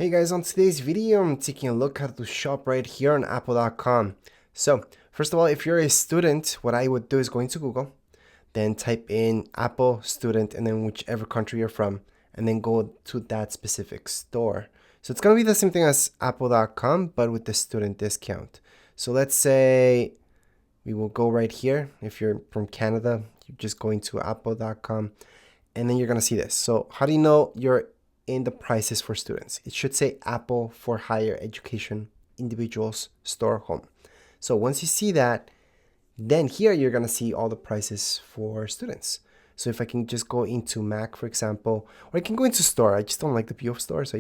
Hey guys, on today's video, I'm taking a look at the shop right here on apple.com. So, first of all, if you're a student, what I would do is go into Google, then type in Apple student and then whichever country you're from, and then go to that specific store. So it's going to be the same thing as apple.com, but with the student discount. So let's say we will go right here. If you're from Canada, you just go into apple.com and then you're going to see this. So how do you know you're in the prices for students? It should say Apple for higher education individuals store home. So once you see that, then here you're going to see all the prices for students. So if I can just go into Mac, for example, or I can go into store. I just don't like the view of store. So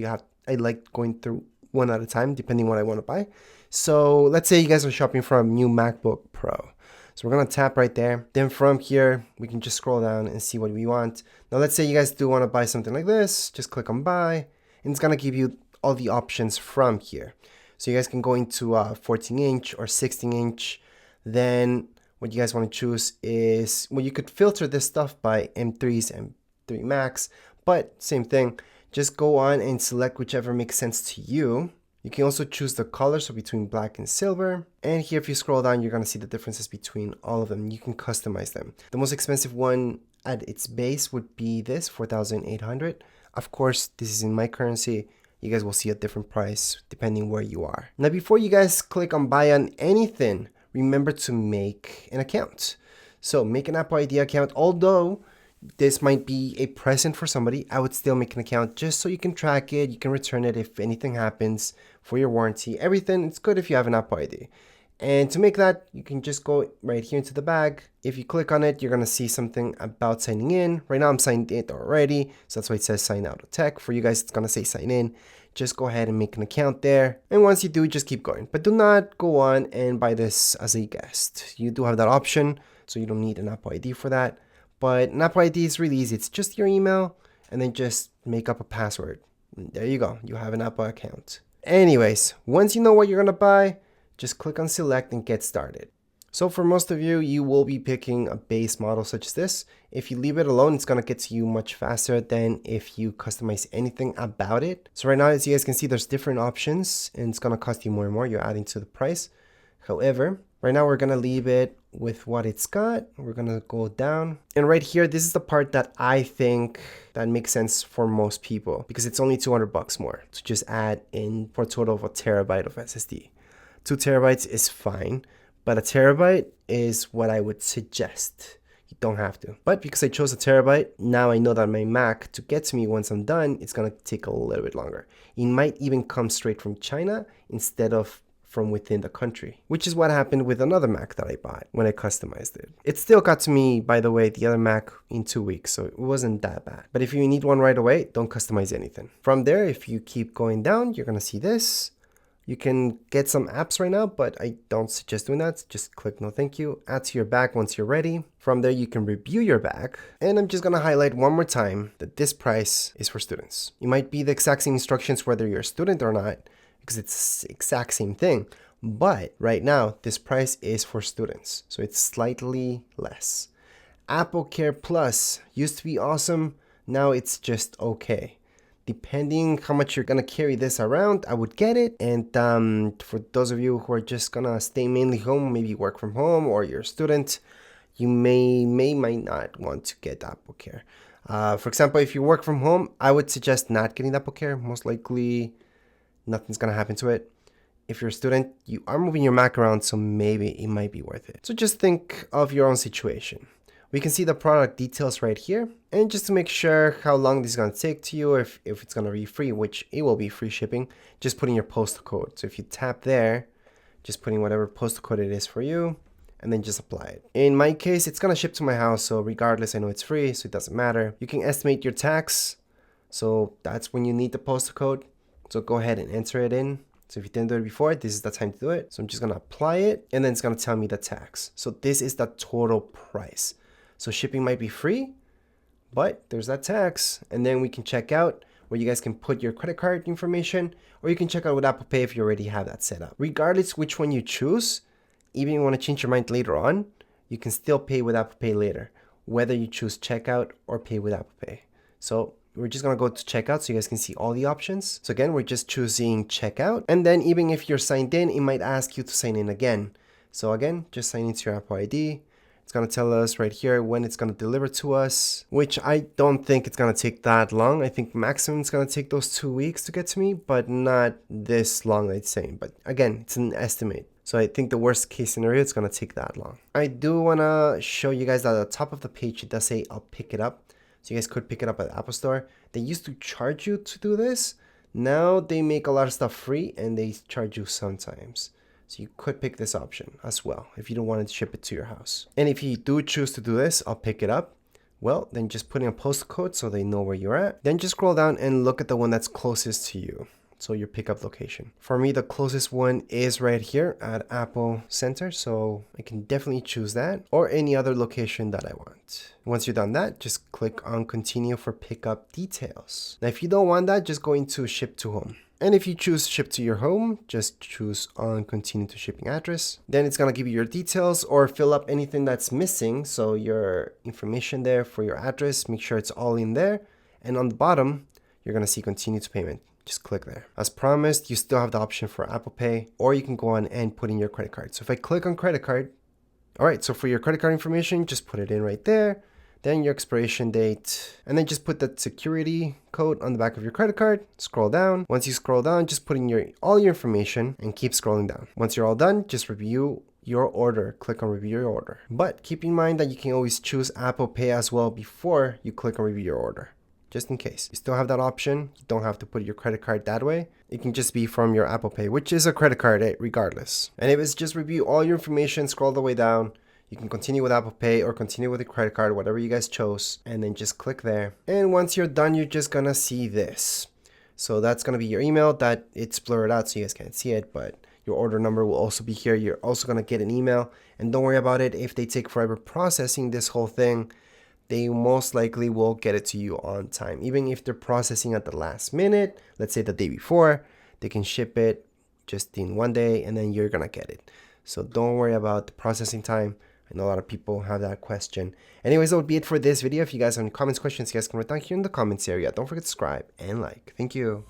I like going through one at a time, depending what I want to buy. So let's say you guys are shopping for a new MacBook Pro. So we're going to tap right there. Then from here, we can just scroll down and see what we want. Now, let's say you guys do want to buy something like this. Just click on buy, and it's going to give you all the options from here. So you guys can go into 14-inch or 16-inch. Then what you guys want to choose is, well, you could filter this stuff by M3s, M3 Max, but same thing. Just go on and select whichever makes sense to you. You can also choose the color, so between black and silver. And here, if you scroll down, you're going to see the differences between all of them. You can customize them. The most expensive one at its base would be this, 4,800. Of course, this is in my currency. You guys will see a different price depending where you are. Now, before you guys click on buy on anything, remember to make an account. So make an Apple ID account. Although this might be a present for somebody, I would still make an account just so you can track it. You can return it if anything happens for your warranty. Everything, it's good if you have an Apple ID. And to make that, you can just go right here into the bag. If you click on it, you're going to see something about signing in. Right now, I'm signed in already, so that's why it says sign out of tech. For you guys, it's going to say sign in. Just go ahead and make an account there. And once you do, just keep going. But do not go on and buy this as a guest. You do have that option, so you don't need an Apple ID for that. But an Apple ID is really easy. It's just your email and then just make up a password. And there you go. You have an Apple account. Anyways, once you know what you're going to buy, just click on select and get started. So for most of you, you will be picking a base model such as this. If you leave it alone, it's going to get to you much faster than if you customize anything about it. So right now, as you guys can see, there's different options and it's going to cost you more and more. You're adding to the price. However, right now we're going to leave it with what it's got. We're going to go down. And right here, this is the part that I think that makes sense for most people because it's only $200 more to just add in for a total of a terabyte of SSD. 2 terabytes is fine, but a terabyte is what I would suggest. You don't have to. But because I chose a terabyte, now I know that my Mac, to get to me once I'm done, it's going to take a little bit longer. It might even come straight from China instead of from within the country, which is what happened with another Mac that I bought when I customized it. It still got to me, by the way, the other Mac in 2 weeks, so it wasn't that bad. But if you need one right away, don't customize anything. From there, if you keep going down, you're going to see this. You can get some apps right now, but I don't suggest doing that. Just click no thank you. Add to your bag once you're ready. From there, you can review your bag. And I'm just going to highlight one more time that this price is for students. It might be the exact same instructions whether you're a student or not, because it's the exact same thing. But right now, this price is for students. So it's slightly less. Apple Care Plus used to be awesome. Now it's just okay. Depending how much you're going to carry this around, I would get it. And for those of you who are just going to stay mainly home, maybe work from home or you're a student, you might not want to get Apple Care. For example, if you work from home, I would suggest not getting Apple Care. Most likely, nothing's going to happen to it. If you're a student, you are moving your Mac around, so maybe it might be worth it. So just think of your own situation. We can see the product details right here. And just to make sure how long this is going to take to you, if it's going to be free, which it will be free shipping, just put in your postal code. So if you tap there, just put in whatever postal code it is for you, and then just apply it. In my case, it's going to ship to my house. So regardless, I know it's free, so it doesn't matter. You can estimate your tax. So that's when you need the postal code. So go ahead and enter it in. So if you didn't do it before, this is the time to do it. So I'm just going to apply it, and then it's going to tell me the tax. So this is the total price. So shipping might be free, but there's that tax. And then we can check out where you guys can put your credit card information, or you can check out with Apple Pay if you already have that set up. Regardless which one you choose, even if you want to change your mind later on, you can still pay with Apple Pay later, whether you choose checkout or pay with Apple Pay. So we're just gonna go to checkout so you guys can see all the options. So again, we're just choosing checkout. And then even if you're signed in, it might ask you to sign in again. So again, just sign into your Apple ID. It's gonna tell us right here when it's gonna deliver to us, which I don't think it's gonna take that long. I think maximum it's gonna take those 2 weeks to get to me, but not this long, I'd say. But again, it's an estimate. So I think the worst case scenario, it's gonna take that long. I do wanna show you guys that at the top of the page, it does say I'll pick it up. So you guys could pick it up at the Apple Store. They used to charge you to do this. Now they make a lot of stuff free and they charge you sometimes. So you could pick this option as well if you don't want to ship it to your house. And if you do choose to do this, I'll pick it up. Well, then just put in a postal code so they know where you're at. Then just scroll down and look at the one that's closest to you. So your pickup location. For me, the closest one is right here at Apple Center. So I can definitely choose that or any other location that I want. Once you're done that, just click on continue for pickup details. Now, if you don't want that, just go into ship to home. And if you choose ship to your home, just choose on continue to shipping address. Then it's gonna give you your details or fill up anything that's missing. So your information there for your address, make sure it's all in there. And on the bottom, you're gonna see continue to payment. Just click there. As promised, you still have the option for Apple Pay, or you can go on and put in your credit card. So if I click on credit card, all right, so for your credit card information, just put it in right there. Then your expiration date, and then just put that security code on the back of your credit card. Scroll down. Once you scroll down, just put in all your information and keep scrolling down. Once you're all done, just review your order. Click on review your order. But keep in mind that you can always choose Apple Pay as well before you click on review your order. Just in case. You still have that option. You don't have to put your credit card that way. It can just be from your Apple Pay, which is a credit card regardless. And if it's just review all your information, scroll the way down. You can continue with Apple Pay or continue with the credit card, whatever you guys chose. And then just click there. And once you're done, you're just gonna see this. So that's gonna be your email. That it's blurred out so you guys can't see it, but your order number will also be here. You're also gonna get an email. And don't worry about it if they take forever processing this whole thing. They most likely will get it to you on time. Even if they're processing at the last minute, let's say the day before, they can ship it just in one day and then you're gonna get it. So don't worry about the processing time. I know a lot of people have that question. Anyways, that would be it for this video. If you guys have any comments, questions, you guys can write down here in the comments area. Don't forget to subscribe and like. Thank you.